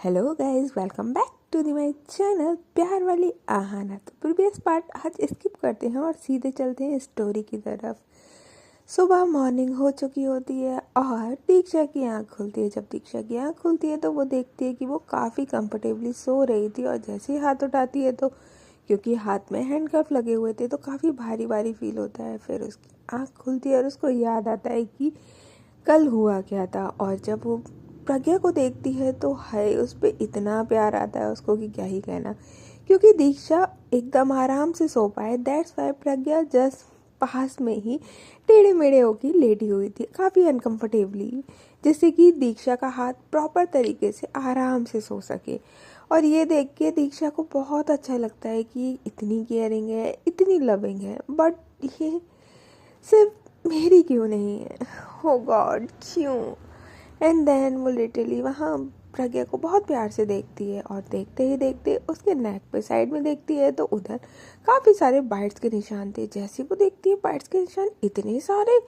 Hello guys, welcome back to the my channel प्यार वाली आहाना। तो प्रीवियस पार्ट आज स्किप करते हैं और सीधे चलते हैं स्टोरी की तरफ। सुबह मॉर्निंग हो चुकी होती है और दीक्षा की आंख खुलती है। जब दीक्षा की आंख खुलती है तो वो देखती है कि वो काफ़ी कंफर्टेबली सो रही थी और जैसे ही हाथ उठाती है तो क्योंकि हाथ में हैंडकफ लगे हुए थे तो काफ़ी भारी भारी फील होता है। फिर उसकी आंख खुलती है और उसको याद आता है कि कल हुआ क्या था। और जब वो प्रज्ञा को देखती है तो हाय, उस पर इतना प्यार आता है उसको कि क्या ही कहना। क्योंकि दीक्षा एकदम आराम से सो पाए, दैट्स वाई प्रज्ञा जस्ट पास में ही टेढ़े मेढ़े होकर लेटी हुई थी काफ़ी अनकंफर्टेबली, जिससे कि दीक्षा का हाथ प्रॉपर तरीके से आराम से सो सके। और ये देख के दीक्षा को बहुत अच्छा लगता है कि इतनी केयरिंग है, इतनी लविंग है, बट ये सिर्फ मेरी क्यों नहीं है। ओ गॉड, क्यों। एंड देन वो लिटरली वहाँ प्रज्ञा को बहुत प्यार से देखती है और देखते ही देखते उसके नेक पे साइड में देखती है तो उधर काफ़ी सारे बाइट्स के निशान थे। जैसे वो देखती है बाइट्स के निशान इतने सारे,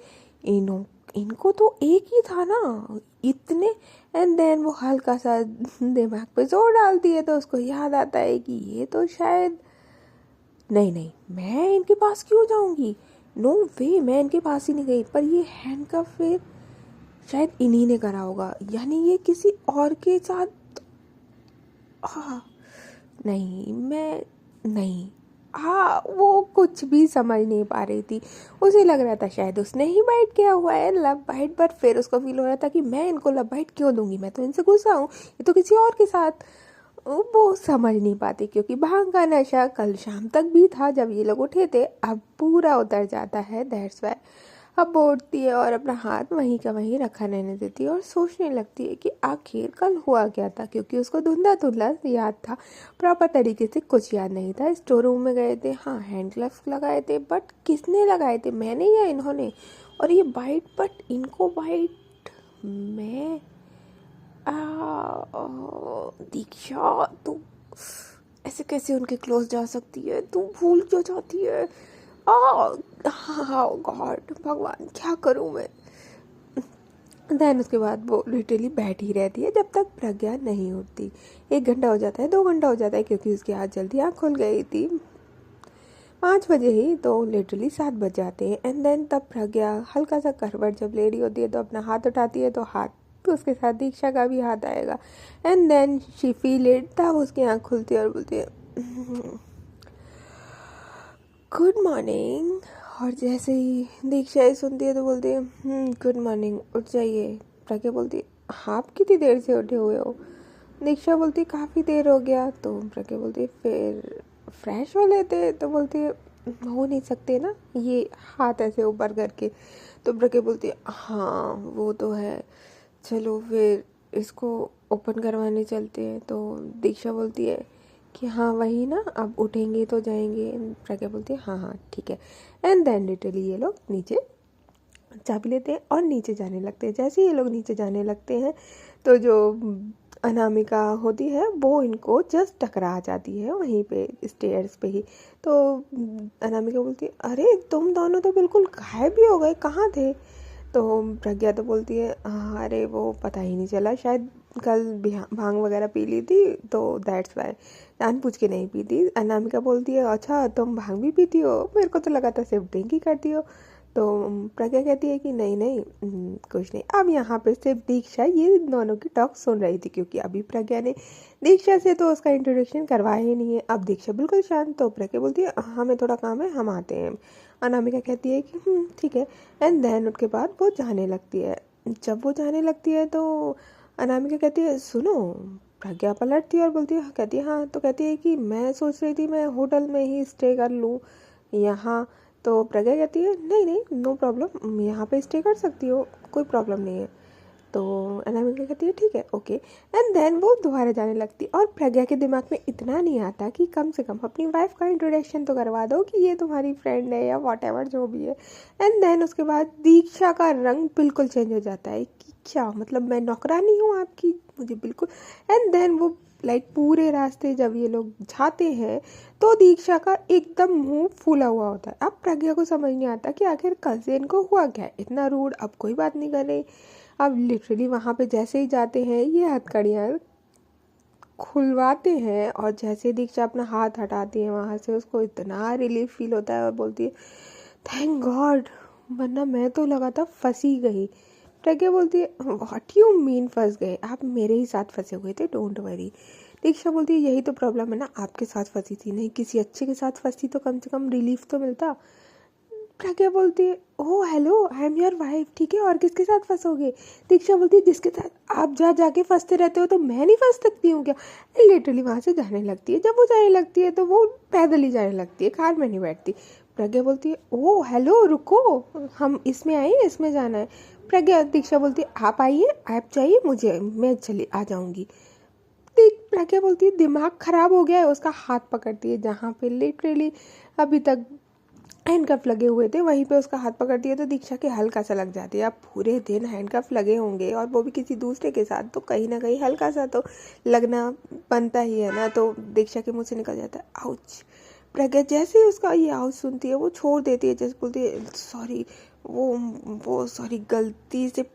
इनको तो एक ही था ना, इतने। एंड देन वो हल्का सा दिमाग पे जोर डालती है तो उसको याद आता है कि ये तो शायद नहीं, मैं इनके पास क्यों जाऊंगी, नो वे, मैं इनके पास ही नहीं गई। पर ये हैंडकफ फिर शायद इन्हीं ने करा होगा, यानी ये किसी और के साथ। हाँ, नहीं, मैं नहीं। हाँ, वो कुछ भी समझ नहीं पा रही थी। उसे लग रहा था शायद उसने ही बाइट किया हुआ है, लव बाइट। बट फिर उसको फील हो रहा था कि मैं इनको लव बाइट क्यों दूंगी, मैं तो इनसे गुस्सा हूँ, ये तो किसी और के साथ। वो समझ नहीं पाती क्योंकि भांग का नशा कल शाम तक भी था जब ये लोग उठे थे, अब पूरा उतर जाता है, दैट्स वाई। अब वो उठती है और अपना हाथ वहीं का वहीं रखा रहने देती है और सोचने लगती है कि आखिर कल हुआ क्या था। क्योंकि उसको धुंधला धुंधला याद था, प्रॉपर तरीके से कुछ याद नहीं था। स्टोर रूम में गए थे, हाँ हैंड ग्लव्स लगाए थे, बट किसने लगाए थे, मैंने या इन्होंने। और ये बाइट, बट इनको बाइट मैं। दीक्षा, तू ऐसे कैसे उनके क्लोज जा सकती है, तू भूल क्यों जाती है। हाँ गॉड, भगवान क्या करूँ मैं। देन उसके बाद वो लिटरली बैठी रहती है जब तक प्रज्ञा नहीं उठती। 1 घंटा हो जाता है, 2 घंटा हो जाता है, क्योंकि उसकी आज जल्दी आँख खुल गई थी 5 बजे ही, तो लिटरली 7 बज जाते हैं। एंड देन तब प्रज्ञा हल्का सा करवट जब ले रही होती है तो अपना हाथ उठाती है तो हाथ तो उसके साथ दीक्षा का भी हाथ आएगा। And then she feel it, तब उसकी आँख खुलती है और बोलती है गुड मॉर्निंग। और जैसे ही दीक्षा ही सुनती है तो बोलती है गुड मॉर्निंग, उठ जाइए। प्रज्ञा बोलती है आप कितनी देर से उठे हुए हो। दीक्षा बोलती है काफ़ी देर हो गया। तो प्रज्ञा बोलती है फिर फ्रेश हो लेते। तो बोलती है हो नहीं सकते ना, ये हाथ ऐसे ऊपर करके। तो प्रज्ञा बोलती है हाँ वो तो है, चलो फिर इसको ओपन करवाने चलते हैं। तो दीक्षा बोलती है कि हाँ वही ना, अब उठेंगे तो जाएंगे। प्रज्ञा बोलती है हाँ ठीक है। एंड देन लिटरली ये लोग नीचे चाबी लेते हैं और नीचे जाने लगते हैं। जैसे ही ये लोग नीचे जाने लगते हैं तो जो अनामिका होती है वो इनको जस्ट टकरा जाती है वहीं पे स्टेयर्स पे ही। तो अनामिका बोलती है अरे तुम दोनों तो बिल्कुल गायब ही हो गए, कहाँ थे। तो प्रज्ञा तो बोलती है हाँ अरे वो पता ही नहीं चला, शायद कल भांग वगैरह पी ली थी तो दैट्स वाई, जानबूझ के नहीं पी थी। अनामिका बोलती है अच्छा तुम भांग भी पीती हो, मेरे को तो लगा था सिर्फ ड्रिंक ही करती हो। तो प्रज्ञा कहती है कि नहीं नहीं, कुछ नहीं। अब यहाँ पे सिर्फ दीक्षा ये दोनों की टॉक सुन रही थी क्योंकि अभी प्रज्ञा ने दीक्षा से तो उसका इंट्रोडक्शन करवाया ही नहीं है। अब दीक्षा बिल्कुल शांत। तो प्रज्ञा बोलती है हमें थोड़ा काम है, हम आते हैं। अनामिका कहती है कि ठीक है। एंड देन उसके बाद वो जाने लगती है। जब वो जाने लगती है तो अनामिका कहती है सुनो। प्रज्ञा पलटती है और बोलती है, कहती है हाँ। तो कहती है कि मैं सोच रही थी मैं होटल में ही स्टे कर लूँ यहाँ। तो प्रज्ञा कहती है नहीं नहीं नो प्रॉब्लम, यहाँ पे स्टे कर सकती हो, कोई प्रॉब्लम नहीं है। तो अनामिका कहती है ठीक है ओके। एंड देन वो दोबारा जाने लगती और प्रज्ञा के दिमाग में इतना नहीं आता कि कम से कम अपनी वाइफ का इंट्रोडक्शन तो करवा दो कि ये तुम्हारी फ्रेंड है या वॉट एवर जो भी है। एंड देन उसके बाद दीक्षा का रंग बिल्कुल चेंज हो जाता है कि क्या मतलब मैं नौकरानी हूँ आपकी, मुझे बिल्कुल। एंड देन वो लाइक पूरे रास्ते जब ये लोग जाते हैं तो दीक्षा का एकदम मुंह फूला हुआ होता है। अब प्रज्ञा को समझ नहीं आता कि आखिर कल से इनको हुआ क्या, इतना रूड, अब कोई बात नहीं कर रही। अब लिटरली वहाँ पे जैसे ही जाते हैं ये हथकड़ियाँ खुलवाते हैं और जैसे दीक्षा अपना हाथ हटाती है वहाँ से, उसको इतना रिलीफ फील होता है और बोलती है थैंक गॉड, वरना मैं तो लगा था फंसी गई। प्रज्ञा बोलती है व्हाट यू मीन फंस गए, आप मेरे ही साथ फंसे हुए थे, डोंट वरी। दीक्षा बोलती है यही तो प्रॉब्लम है ना, आपके साथ फंसी थी, नहीं किसी अच्छे के साथ फंसी तो कम से कम रिलीफ तो मिलता। प्रज्ञा बोलती है oh hello I am your wife, ठीक है और किसके साथ फंसोगे। दीक्षा बोलती है जिसके साथ आप जाके फंसते रहते हो तो मैं नहीं फंस सकती हूँ क्या। लिटरली वहाँ से जाने लगती है, जब वो जाने लगती है तो वो पैदल ही जाने लगती है, कार में नहीं बैठती। प्रज्ञा बोलती है ओह हेलो रुको, हम इसमें आए, इसमें जाना है। प्रज्ञा दीक्षा बोलती है आप आइए, आप चाहिए मुझे, मैं चली आ जाऊँगी। प्रज्ञा बोलती है दिमाग खराब हो गया है, उसका हाथ पकड़ती है जहाँ पे लिटरली अभी तक हैंडकफ लगे हुए थे, वहीं पे उसका हाथ पकड़ती है तो दीक्षा के हल्का सा लग जाती है। अब पूरे दिन हैंडकफ लगे होंगे और वो भी किसी दूसरे के साथ, तो कहीं ना कहीं हल्का सा तो लगना बनता ही है ना, तो दीक्षा के मुंह से निकल जाता है आउच। प्रज्ञा जैसे ही उसका ये आउच सुनती है वो छोड़ देती है, जैसे बोलती है सॉरी, वो सॉरी गलती से।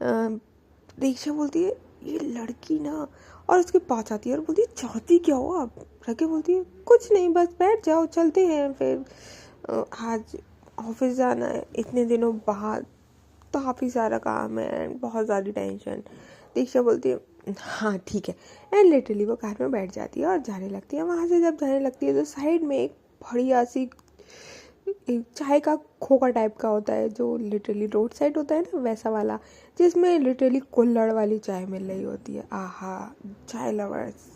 दीक्षा बोलती है ये लड़की ना, और उसके पास आती है और बोलती है चाहती क्या हो आप। प्रज्ञा बोलती है कुछ नहीं, बस बैठ जाओ, चलते हैं फिर, आज ऑफिस जाना है, इतने दिनों बाद तो काफ़ी सारा काम है एंड बहुत ज़्यादा टेंशन। दीक्षा बोलती है हाँ ठीक है, एंड लिटरली वो कार में बैठ जाती है और जाने लगती है। वहाँ से जब जाने लगती है तो साइड में एक बढ़िया सी एक चाय का खोखा टाइप का होता है, जो लिटरली रोड साइड होता है ना वैसा वाला, जिसमें लिटरली कुल्हड़ वाली चाय मिल रही होती है। आहा, चाय लवर्स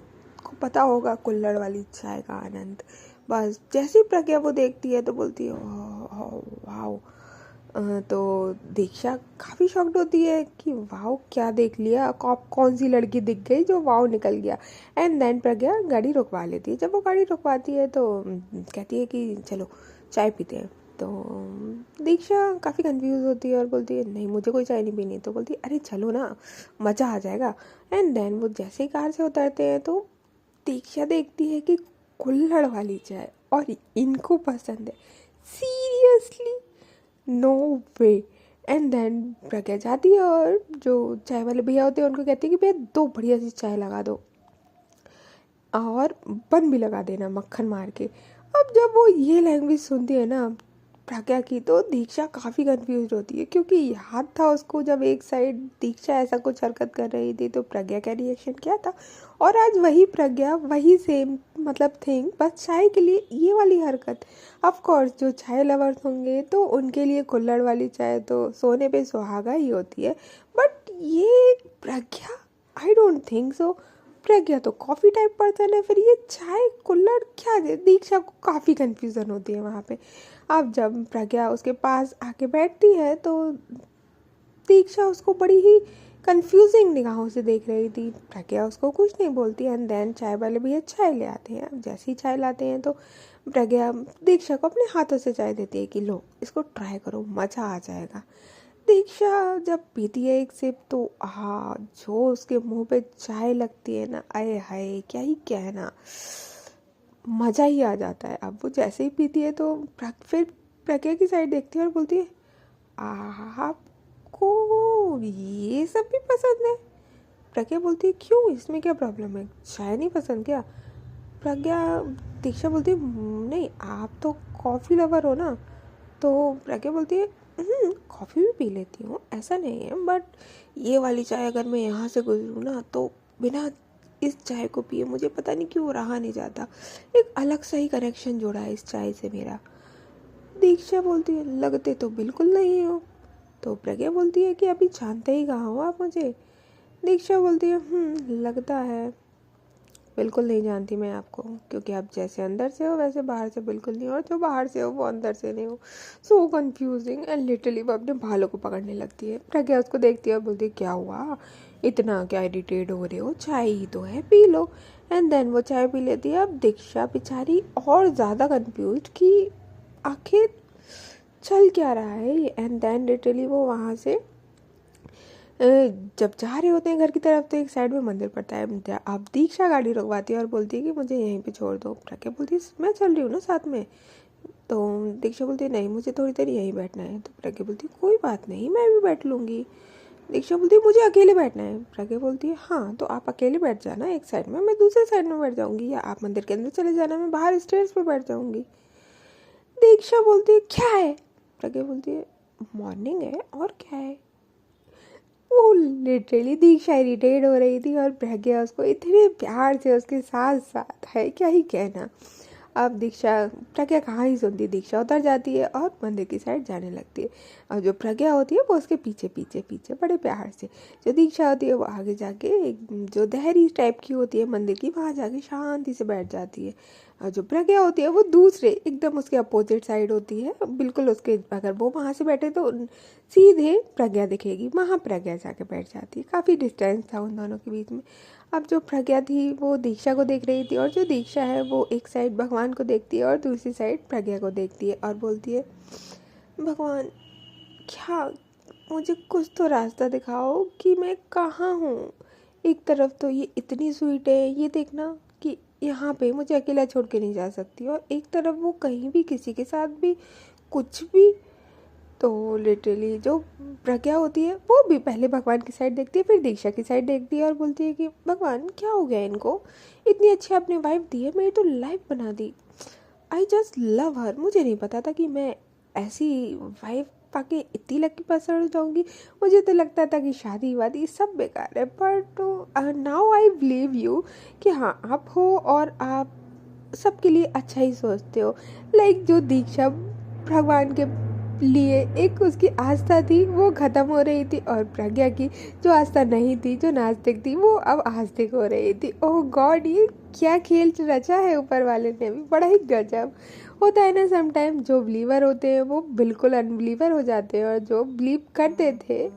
को पता होगा कुल्हड़ वाली चाय का आनंद। बस जैसे ही प्रज्ञा वो देखती है तो बोलती है वाओ। तो दीक्षा काफ़ी शॉक्ड होती है कि वाओ क्या देख लिया, कौन सी लड़की दिख गई जो वाओ निकल गया। एंड देन प्रज्ञा गाड़ी रुकवा लेती है। जब वो गाड़ी रुकवाती है तो कहती है कि चलो चाय पीते हैं। तो दीक्षा काफ़ी कंफ्यूज होती है और बोलती है नहीं मुझे कोई चाय नहीं पीनी। तो बोलती है अरे चलो ना, मज़ा आ जाएगा। एंड देन वो जैसे ही कार से उतरते हैं तो दीक्षा देखती है कि कुल्हड़ वाली चाय और इनको पसंद है, seriously no way. And then Pragya जाती है और जो चाय वाले भैया होते हैं उनको कहती है कि भैया 2 बढ़िया सी चाय लगा दो और बन भी लगा देना मक्खन मार के। अब जब वो ये लैंग्वेज सुनती है ना प्रज्ञा की, तो दीक्षा काफ़ी कंफ्यूज होती है, क्योंकि याद था उसको जब एक साइड दीक्षा ऐसा कुछ हरकत कर रही थी तो प्रज्ञा का रिएक्शन क्या था, और आज वही प्रज्ञा वही सेम मतलब थिंग, बस चाय के लिए ये वाली हरकत। ऑफ कोर्स जो चाय लवर्स होंगे तो उनके लिए कुल्हड़ वाली चाय तो सोने पे सुहागा ही होती है, बट ये प्रज्ञा आई डोंट थिंक सो। प्रज्ञा तो कॉफ़ी टाइप पर्सन है, फिर ये चाय कुल्हड़ क्या दे। दीक्षा को काफ़ी कन्फ्यूज़न होती है वहाँ पे। अब जब प्रज्ञा उसके पास आके बैठती है तो दीक्षा उसको बड़ी ही कंफ्यूजिंग निगाहों से देख रही थी। प्रज्ञा उसको कुछ नहीं बोलती। एंड देन चाय वाले भैया चाय ले आते हैं। अब जैसे ही चाय लाते हैं तो प्रज्ञा दीक्षा को अपने हाथों से चाय देती है कि लो इसको ट्राई करो, मज़ा आ जाएगा। दीक्षा जब पीती है एक सिप तो जो उसके मुंह पे चाय लगती है ना, आए हाय क्या ही कहना, मज़ा ही आ जाता है। अब वो जैसे ही पीती है तो फिर प्रज्ञा की साइड देखती है और बोलती है आपको ये सब भी पसंद है। प्रज्ञा बोलती है क्यों, इसमें क्या प्रॉब्लम है, चाय नहीं पसंद क्या। प्रज्ञा दीक्षा बोलती है नहीं आप तो कॉफ़ी लवर हो ना। तो प्रज्ञा बोलती है कॉफ़ी भी पी लेती हूँ, ऐसा नहीं है, बट ये वाली चाय अगर मैं यहाँ से गुजरूँ ना तो बिना इस चाय को पिए मुझे पता नहीं क्यों रहा नहीं जाता। एक अलग सा ही कनेक्शन जोड़ा है इस चाय से मेरा। दीक्षा बोलती है लगते तो बिल्कुल नहीं हो। तो प्रज्ञा बोलती है कि अभी जानते ही कहाँ हो आप मुझे। दीक्षा बोलती है लगता है बिल्कुल नहीं जानती मैं आपको, क्योंकि आप जैसे अंदर से हो वैसे बाहर से बिल्कुल नहीं हो, और जो बाहर से हो वो अंदर से नहीं हो। So confusing. एंड लिटरली वो अपने बालों को पकड़ने लगती है। प्रज्ञा उसको देखती है और बोलती है क्या हुआ, इतना क्या इरिटेट हो रहे हो, चाय ही तो है पी लो। एंड देन वो चाय पी लेती है। अब दीक्षा बेचारी और ज़्यादा कंफ्यूज कि आखिर चल क्या रहा है। एंड देन लिटरली वो वहाँ से जब जा रहे होते हैं घर की तरफ तो एक साइड में मंदिर पड़ता है। अब दीक्षा गाड़ी रुकवाती है और बोलती है कि मुझे यहीं पे छोड़ दो। प्रज्ञा बोलती है मैं चल रही हूँ ना साथ में। तो दीक्षा बोलती है नहीं मुझे थोड़ी देर यहीं बैठना है। तो प्रज्ञा बोलती है कोई बात नहीं मैं भी बैठ लूँगी। दीक्षा बोलती है मुझे अकेले बैठना है। प्रज्ञा बोलती है हाँ तो आप अकेले बैठ जाना एक साइड में, मैं दूसरे साइड में बैठ जाऊंगी, या आप मंदिर के अंदर चले जाना, मैं बाहर स्टेयर्स पे बैठ जाऊंगी। दीक्षा बोलती है क्या है। प्रज्ञा बोलती है मॉर्निंग है और क्या है। वो लिटरली दीक्षा इरिटेट हो रही थी और प्रज्ञा उसको इतने प्यार से उसके साथ साथ है, क्या ही कहना। अब दीक्षा प्रज्ञा कहाँ ही सुनती, दीक्षा उतर जाती है और मंदिर की साइड जाने लगती है। और जो प्रज्ञा होती है वो उसके पीछे पीछे पीछे बड़े प्यार से, जो दीक्षा होती है वो आगे जाके एक जो देहरी टाइप की होती है मंदिर की, वहाँ जाके शांति से बैठ जाती है। और जो प्रज्ञा होती है वो दूसरे एकदम उसके अपोजिट साइड होती है, बिल्कुल उसके, अगर वो वहाँ से बैठे तो सीधे प्रज्ञा दिखेगी, वहाँ प्रज्ञा जाके बैठ जाती है। काफ़ी डिस्टेंस था उन दोनों के बीच में। अब जो प्रज्ञा थी वो दीक्षा को देख रही थी, और जो दीक्षा है वो एक साइड भगवान को देखती है और दूसरी साइड प्रज्ञा को देखती है और बोलती है भगवान क्या, मुझे कुछ तो रास्ता दिखाओ कि मैं कहाँ हूँ। एक तरफ तो ये इतनी स्वीट है, ये देखना कि यहाँ पे मुझे अकेला छोड़ के नहीं जा सकती, और एक तरफ वो कहीं भी किसी के साथ भी कुछ भी। तो लिटरली जो प्रज्ञा होती है वो भी पहले भगवान की साइड देखती है, फिर दीक्षा की साइड देखती है और बोलती है कि भगवान क्या हो गया इनको, इतनी अच्छी आपने वाइफ दी है, मेरी तो लाइफ बना दी। आई जस्ट लव हर। मुझे नहीं पता था कि मैं ऐसी वाइफ पाके इतनी लकी पर्सन हो जाऊंगी। मुझे तो लगता था कि शादी वादी सब बेकार है, but now I believe you कि हाँ आप हो और आप सबके लिए अच्छा ही सोचते हो। लाइक जो दीक्षा भगवान के लिए एक उसकी आस्था थी वो ख़त्म हो रही थी, और प्रज्ञा की जो आस्था नहीं थी, जो नास्तिक थी, वो अब आस्तिक हो रही थी। ओह गॉड, ये क्या खेल रचा है ऊपर वाले ने भी, बड़ा ही गजब होता है ना। समटाइम जो बिलीवर होते हैं वो बिल्कुल अनबिलीवर हो जाते हैं, और जो बिलीव करते थे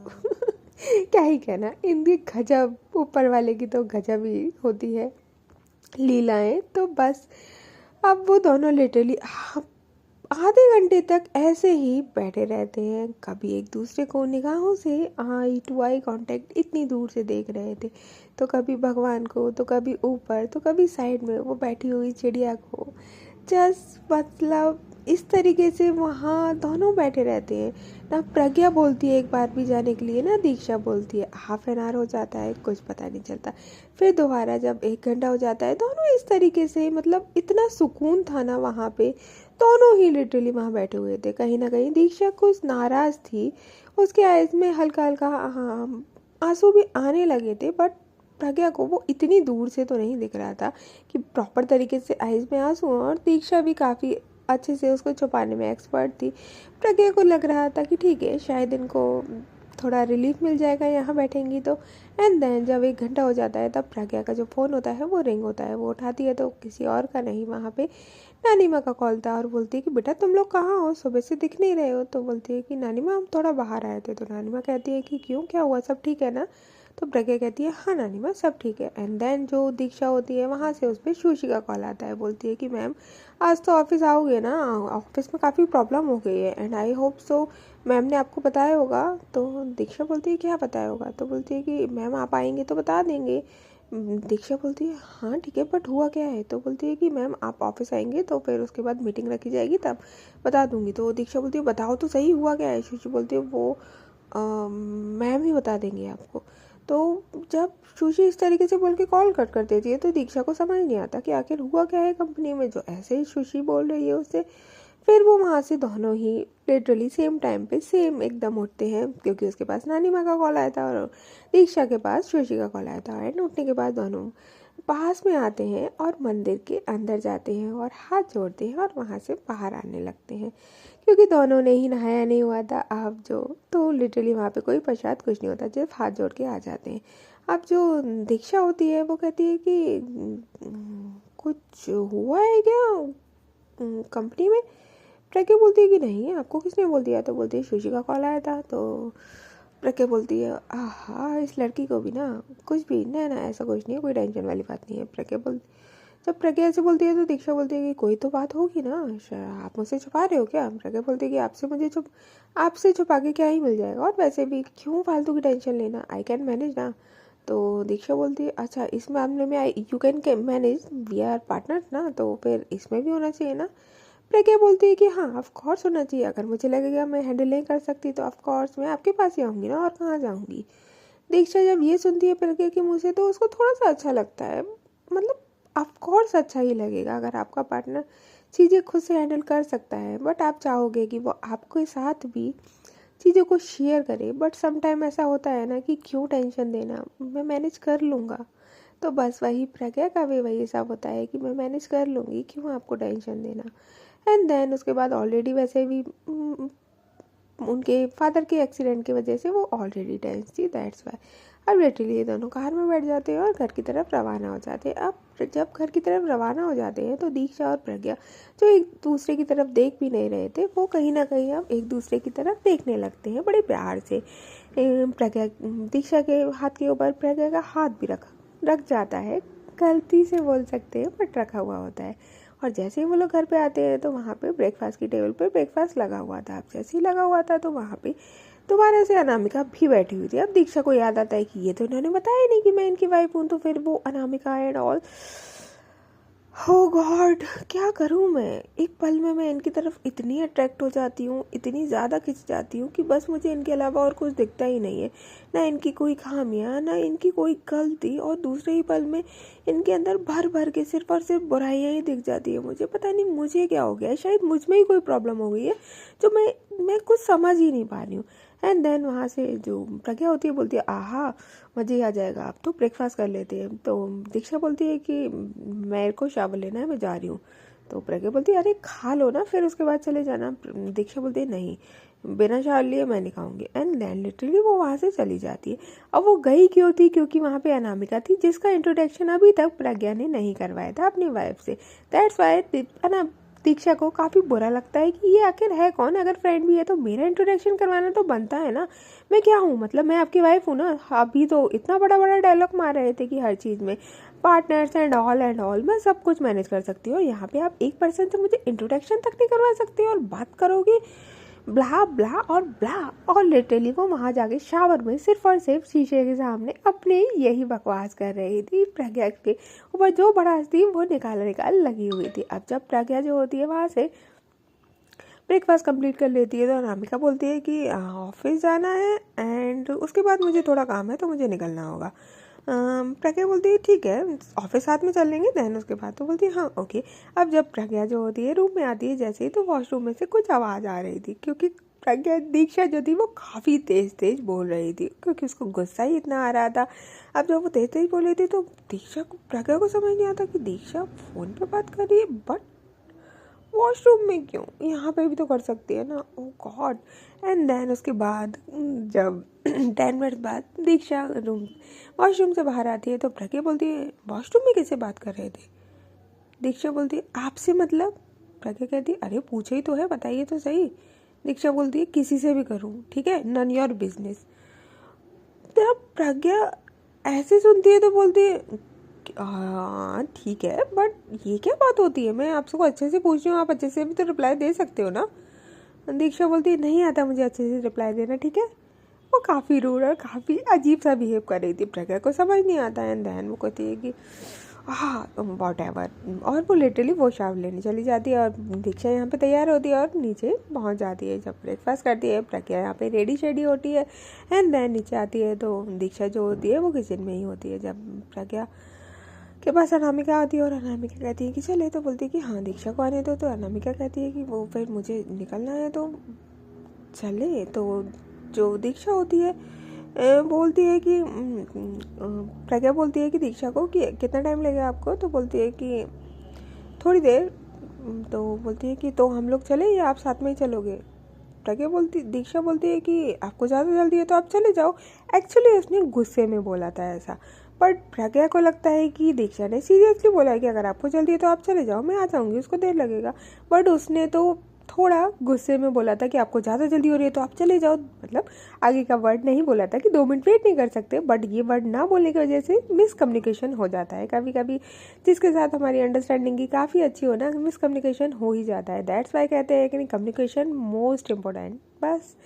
क्या ही कहना, इनकी गजब, ऊपर वाले की तो गजब ही होती है लीलाएं। तो बस अब वो दोनों लिटरली आधे घंटे तक ऐसे ही बैठे रहते हैं, कभी एक दूसरे को निगाहों से आई टू आई कांटेक्ट इतनी दूर से देख रहे थे, तो कभी भगवान को, तो कभी ऊपर, तो कभी साइड में वो बैठी हुई चिड़िया को। जस्ट मतलब इस तरीके से वहाँ दोनों बैठे रहते हैं। ना प्रज्ञा बोलती है एक बार भी जाने के लिए, ना दीक्षा बोलती है। हाफ एन आवर हो जाता है, कुछ पता नहीं चलता। फिर दोबारा जब 1 घंटा हो जाता है, दोनों इस तरीके से, मतलब इतना सुकून था ना वहाँ पे। दोनों ही लिटरली वहाँ बैठे हुए थे। कहीं ना कहीं दीक्षा कुछ नाराज़ थी, उसके आइज में हल्का हल्का हाँ आंसू भी आने लगे थे, बट प्रज्ञा को वो इतनी दूर से तो नहीं दिख रहा था कि प्रॉपर तरीके से आइज में आंसू। और दीक्षा भी काफ़ी अच्छे से उसको छुपाने में एक्सपर्ट थी। प्रज्ञा को लग रहा था कि ठीक है, शायद इनको थोड़ा रिलीफ मिल जाएगा यहाँ बैठेंगी तो। एंड देन जब 1 घंटा हो जाता है, तब प्रज्ञा का जो फ़ोन होता है वो रिंग होता है। वो उठाती है तो किसी और का नहीं, वहाँ पे नानी माँ का कॉल था, और बोलती है कि बेटा तुम लोग कहाँ हो, सुबह से दिख नहीं रहे हो। तो बोलती है कि नानी माँ हम थोड़ा बाहर आए थे। तो नानी माँ कहती है कि क्यों, क्या हुआ, सब ठीक है ना। तो प्रज्ञा कहती है हाँ नानी माँ सब ठीक है। एंड देन जो दीक्षा होती है वहाँ से उस पर सुशी का कॉल आता है। बोलती है कि मैम आज तो ऑफिस आओगे ना, ऑफिस में काफ़ी प्रॉब्लम हो गई है, and I hope so ma'am ने आपको बताया होगा। तो दीक्षा बोलती है क्या बताया होगा। तो बोलती है कि मैम आप आएंगे तो बता देंगे। दीक्षा बोलती है हाँ ठीक है, बट हुआ क्या है। तो बोलती है कि मैम आप ऑफिस आएंगे तो फिर उसके बाद मीटिंग रखी जाएगी, तब बता दूंगी। तो दीक्षा बोलती है बताओ तो सही हुआ क्या है। सुशी बोलती है वो मैम ही बता देंगे आपको। तो जब सुशी इस तरीके से बोल के कॉल कट कर देती है, तो दीक्षा को समझ नहीं आता कि आखिर हुआ क्या है कंपनी में, जो ऐसे ही सुशी बोल रही है उससे। फिर वो वहाँ से दोनों ही लिटरली सेम टाइम पे सेम एकदम उठते हैं, क्योंकि उसके पास नानी माँ का कॉल आया था और दीक्षा के पास सुशी का कॉल आया था। एंड उठने के बाद दोनों पास में आते हैं और मंदिर के अंदर जाते हैं और हाथ जोड़ते हैं और वहाँ से बाहर आने लगते हैं, क्योंकि दोनों ने ही नहाया नहीं हुआ था। अब जो तो लिटरली वहाँ पे कोई प्रसाद कुछ नहीं होता, सिर्फ हाथ जोड़ के आ जाते हैं। अब जो दीक्षा होती है वो कहती है कि कुछ हुआ है क्या कंपनी में। प्रज्ञा बोलती है कि नहीं, आपको किसने बोल दिया। तो बोलती है सुशी का कॉल आया था। तो प्रज्ञा बोलती है आहा इस लड़की को भी ना कुछ भी ना ना, ऐसा कुछ नहीं है, कोई टेंशन वाली बात नहीं है। प्रज्ञा बोल जब प्रज्ञा ऐसे बोलती है तो दीक्षा बोलती है कि कोई तो बात होगी ना, आप मुझसे छुपा रहे हो क्या। प्रज्ञा बोलती है कि आपसे छुपा के क्या ही मिल जाएगा, और वैसे भी क्यों फालतू की टेंशन लेना, आई कैन मैनेज ना। तो दीक्षा बोलती है अच्छा इस मामले में I you can manage, we are partners ना, तो फिर इसमें भी होना चाहिए ना। प्रज्ञा बोलती है कि हाँ ऑफ कोर्स होना चाहिए, अगर मुझे लगेगा मैं हैंडल नहीं कर सकती तो ऑफ कोर्स मैं आपके पास ही आऊँगी ना, और कहाँ जाऊँगी। दीक्षा जब ये सुनती है प्रज्ञा के मुँह से तो उसको थोड़ा सा अच्छा लगता है, मतलब ऑफ कोर्स अच्छा ही लगेगा अगर आपका पार्टनर चीज़ें खुद से हैंडल कर सकता है, बट आप चाहोगे कि वो आपके साथ भी चीज़ों को शेयर करे। बट सम टाइम ऐसा होता है ना कि क्यों टेंशन देना, मैं मैनेज कर लूँगा। तो बस वही प्रज्ञा का भी वही सब होता है कि मैं मैनेज कर लूँगी, क्यों आपको टेंशन देना। एंड देन उसके बाद ऑलरेडी वैसे भी उनके फादर के एक्सीडेंट की वजह से वो ऑलरेडी टेंस थी, दैट्स वाई। अब लिटरली ये दोनों कार में बैठ जाते हैं और घर की तरफ रवाना हो जाते हैं। अब जब घर की तरफ रवाना हो जाते हैं तो दीक्षा और प्रज्ञा जो एक दूसरे की तरफ देख भी नहीं रहे थे, वो कहीं ना कहीं अब एक दूसरे की तरफ देखने लगते हैं बड़े प्यार से। प्रज्ञा दीक्षा के हाथ के ऊपर प्रज्ञा का हाथ भी रख जाता है, गलती से बोल सकते हैं बट रखा हुआ होता है। और जैसे ही वो लोग घर पे आते हैं तो वहाँ पे ब्रेकफास्ट की टेबल पे ब्रेकफास्ट लगा हुआ था। अब जैसे ही लगा हुआ था तो वहाँ पे दोबारा से अनामिका भी बैठी हुई थी। अब दीक्षा को याद आता है कि ये तो इन्होंने बताया ही नहीं कि मैं इनकी वाइफ हूँ, तो फिर वो अनामिका एंड ऑल, हो गॉड क्या करूँ मैं। एक पल में मैं इनकी तरफ इतनी अट्रैक्ट हो जाती हूँ, इतनी ज़्यादा खिंच जाती हूँ कि बस मुझे इनके अलावा और कुछ दिखता ही नहीं है, ना इनकी कोई खामियां ना इनकी कोई गलती, और दूसरे ही पल में इनके अंदर भर भर के सिर्फ और सिर्फ बुराइयाँ ही दिख जाती है। मुझे पता नहीं मुझे क्या हो गया है, शायद मुझ में ही कोई प्रॉब्लम हो गई है जो मैं कुछ समझ ही नहीं पा रही हूँ। एंड देन वहाँ से जो प्रज्ञा होती है बोलती है आहा मज़े ही आ जाएगा, अब तो ब्रेकफास्ट कर लेते हैं। तो दीक्षा बोलती है कि मेरे को शावर लेना है, मैं जा रही हूँ। तो प्रज्ञा बोलती है अरे खा लो ना फिर उसके बाद चले जाना। दीक्षा बोलती है नहीं, बिना शावर लिए मैं नहीं खाऊंगी। एंड देन लिटरली वो वहाँ से चली जाती है। अब वो गई क्यों थी, क्योंकि वहाँ पे अनामिका थी जिसका इंट्रोडक्शन अभी तक प्रज्ञा ने नहीं करवाया था अपनी वाइफ से। दैट्स वाई दीक्षा को काफ़ी बुरा लगता है कि ये आखिर है कौन, अगर फ्रेंड भी है तो मेरा इंट्रोडक्शन करवाना तो बनता है ना। मैं क्या हूँ, मतलब मैं आपकी वाइफ हूँ ना। अभी तो इतना बड़ा बड़ा डायलॉग मार रहे थे कि हर चीज़ में पार्टनर्स एंड ऑल मैं सब कुछ मैनेज कर सकती हूँ, और यहाँ पे आप एक पर्सन से मुझे इंट्रोडक्शन तक नहीं करवा सकती और बात करोगे ब्ला ब्ला और ब्ला। और लिटरली वो वहाँ जाके शावर में सिर्फ और सिर्फ शीशे के सामने अपने यही बकवास कर रही थी। प्रज्ञा के ऊपर जो भड़ास थी वो निकाल लगी हुई थी। अब जब प्रज्ञा जो होती है वहाँ से ब्रेकफास्ट कंप्लीट कर लेती है तो अनामिका बोलती है कि ऑफिस जाना है एंड उसके बाद मुझे थोड़ा काम है तो मुझे निकलना होगा। प्रज्ञा बोलती है ठीक है ऑफिस साथ में चल लेंगे। देन उसके बाद तो बोलती है हाँ ओके। अब जब प्रज्ञा जो होती है रूम में आती है जैसे ही, तो वॉशरूम में से कुछ आवाज़ आ रही थी, क्योंकि प्रज्ञा दीक्षा जो थी वो काफ़ी तेज़ बोल रही थी क्योंकि उसको गुस्सा ही इतना आ रहा था। अब जब वो तेज़ बोल रही थी तो प्रज्ञा को समझ नहीं आता कि दीक्षा फ़ोन पे बात कर रही है, बट वॉशरूम में क्यों, यहाँ पे भी तो कर सकती है ना। ओ गॉड। एंड देन उसके बाद जब 10 मिनट बाद दीक्षा वॉशरूम से बाहर आती है तो प्रज्ञा बोलती है वॉशरूम में कैसे बात कर रहे थे। दीक्षा बोलती है आपसे मतलब। प्रज्ञा कहती है अरे पूछे ही तो है, बताइए तो सही। दीक्षा बोलती है किसी से भी करूँ ठीक है, नन योर बिजनेस। तब प्रज्ञा ऐसे सुनती है तो बोलती है हाँ ठीक है, बट ये क्या बात होती है, मैं आपसे को अच्छे से पूछ रही हूँ, आप अच्छे से भी तो रिप्लाई दे सकते हो ना। दीक्षा बोलती है नहीं आता मुझे अच्छे से रिप्लाई देना ठीक है। वो काफ़ी रूड और काफ़ी अजीब सा बिहेव कर रही थी, प्रज्ञा को समझ नहीं आता है। एंड देन वो कहती है कि हाँ वॉट एवर, और वो लिटरली वो शावर लेने चली जाती है और दीक्षा यहाँ पे तैयार होती है और नीचे पहुँच जाती है। जब ब्रेकफास्ट करती है प्रज्ञा यहाँ पे रेडी शेडी होती है। एंड देन नीचे आती है तो दीक्षा जो होती है वो किचन में ही होती है। जब प्रज्ञा के पास अनामिका आती है और अनामिका कहती है कि चले, तो बोलती है कि हाँ दीक्षा को आने दो। तो अनामिका कहती है कि वो फिर मुझे निकलना है तो चले। तो जो दीक्षा होती है बोलती है कि प्रज्ञा बोलती है कि दीक्षा को कि कितना टाइम लगेगा आपको। तो बोलती है कि थोड़ी देर। तो बोलती है कि तो हम लोग चले या आप साथ में ही चलोगे। दीक्षा बोलती है कि आपको ज़्यादा जल्दी है तो आप चले जाओ। एक्चुअली उसने गुस्से में बोला था ऐसा, बट प्रज्ञा को लगता है कि दीक्षा ने सीरियसली बोला है कि अगर आपको जल्दी है तो आप चले जाओ, मैं आ जाऊंगी, उसको देर लगेगा। बट उसने तो थोड़ा गुस्से में बोला था कि आपको ज़्यादा जल्दी हो रही है तो आप चले जाओ, मतलब आगे का वर्ड नहीं बोला था कि 2 मिनट वेट नहीं कर सकते। बट ये वर्ड ना बोलने की वजह से मिसकम्युनिकेशन हो जाता है कभी कभी, जिसके साथ हमारी अंडरस्टैंडिंग की काफ़ी अच्छी हो ना, मिसकम्युनिकेशन हो ही जाता है। दैट्स वाई कहते हैं कि कम्युनिकेशन मोस्ट इम्पोर्टेंट। बस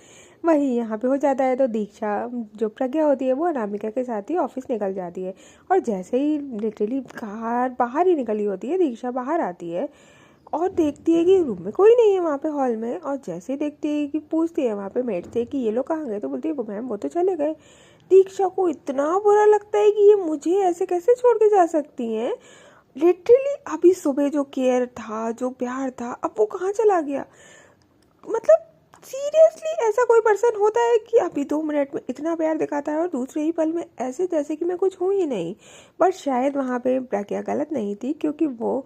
वही यहाँ पे हो जाता है। तो दीक्षा जो प्रज्ञा होती है वो अनामिका के साथ ही ऑफिस निकल जाती है। और जैसे ही लिटरली कार बाहर ही निकली होती है, दीक्षा बाहर आती है और देखती है कि रूम में कोई नहीं है वहाँ पे हॉल में, और जैसे देखती है कि पूछती है वहाँ पे मेट से कि ये लोग कहाँ गए, तो बोलती है वो मैम वो तो चले गए। दीक्षा को इतना बुरा लगता है कि ये मुझे ऐसे कैसे छोड़ के जा सकती हैं। लिटरली अभी सुबह जो केयर था, जो प्यार था, अब वो कहाँ चला गया। मतलब सीरियसली ऐसा कोई पर्सन होता है कि अभी 2 मिनट में इतना प्यार दिखाता है और दूसरे ही पल में ऐसे जैसे कि मैं कुछ हूँ ही नहीं। बट शायद वहाँ पे प्रज्ञा गलत नहीं थी, क्योंकि वो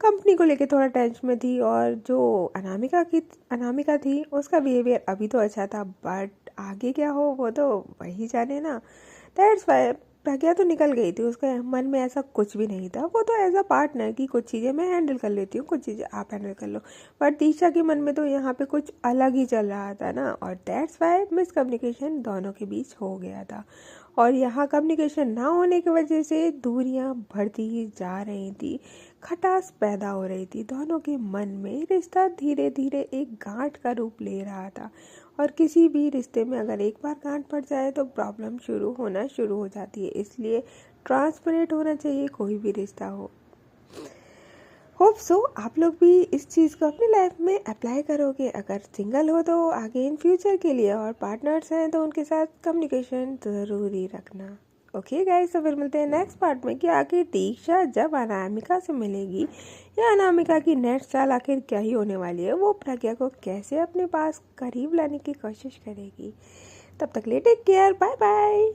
कंपनी को लेके थोड़ा टेंशन में थी, और जो अनामिका थी उसका बिहेवियर अभी तो अच्छा था, बट आगे क्या हो वो तो वही जाने ना। दैट्स वाई प्रज्ञा तो निकल गई थी, उसके मन में ऐसा कुछ भी नहीं था। वो तो एज अ पार्टनर की कुछ चीज़ें मैं हैंडल कर लेती हूँ, कुछ चीज़ें आप हैंडल कर लो। बट दीक्षा के मन में तो यहाँ पे कुछ अलग ही चल रहा था ना, और दैट्स वाई मिसकम्युनिकेशन दोनों के बीच हो गया था। और यहाँ कम्युनिकेशन ना होने की वजह से दूरियाँ बढ़ती ही जा रही थी, खटास पैदा हो रही थी दोनों के मन में। रिश्ता धीरे धीरे एक गांठ का रूप ले रहा था, और किसी भी रिश्ते में अगर एक बार गांठ पड़ जाए तो प्रॉब्लम शुरू हो जाती है। इसलिए ट्रांसपेरेंट होना चाहिए कोई भी रिश्ता हो। होप सो आप लोग भी इस चीज़ को अपनी लाइफ में अप्लाई करोगे। अगर सिंगल हो तो आगे इन फ्यूचर के लिए, और पार्टनर्स हैं तो उनके साथ कम्युनिकेशन ज़रूरी रखना। ओके गाइस, तो फिर मिलते हैं नेक्स्ट पार्ट में कि आखिर दीक्षा जब अनामिका से मिलेगी, या अनामिका की नेक्स्ट चाल आखिर क्या ही होने वाली है, वो प्रज्ञा को कैसे अपने पास करीब लाने की कोशिश करेगी। तब तक लिए टेक केयर, बाय बाय।